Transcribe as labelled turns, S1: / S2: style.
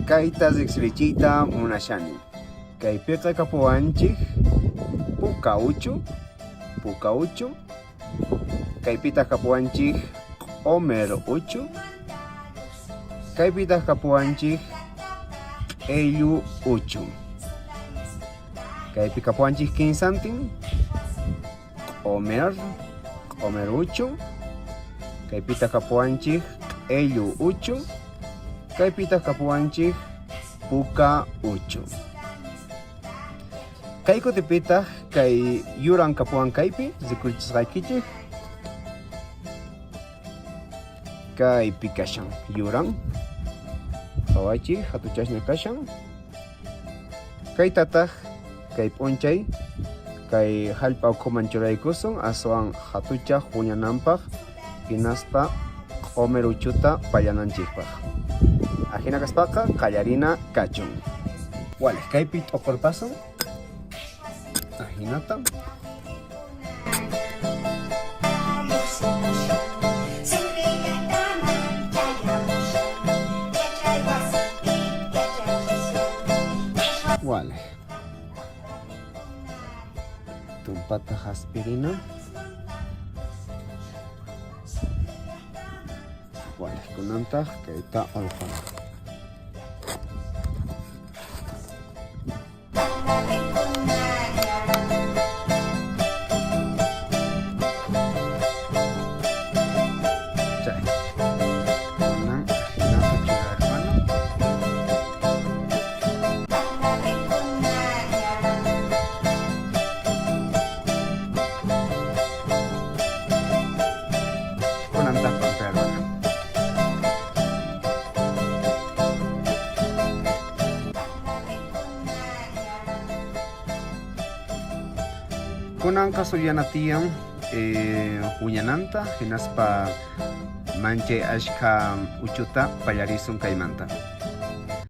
S1: Kayta riqsirichiyta munashani. Kaypiqa kapuwanchik puka uchu. Kaypita kapuwanchik q'umir uchu. Kaypita kapuwanchik q'illu uchu. Kaypi kapuwanchik kinsantin q'umir uchu. Kaypita kapuwanchik q'illu uchu. Kaypita kapuwanchik puka uchu. Kay kutipitaq kay yuran kapuwan kaypi rikurichisqaykichik. Kaypi kashan yuran qhawachik hatuchashna kashan. Kaytataq kay p'unchay kay hallp'a ukhuman churaykusun aswan hatuchaq puñananpaq hinaspa q'umir uchuta pallananchikpaq. Ahina kaspaqa qallarina kachun. Wale, kaypi t'uqurpasun ahinata. Wale. Tumpata aspirina. Wale, kunanta kayta olqan. Kunan kasullanatiyan huñananta hinaspa manchay ashka uchuta pallarisun kaymanta.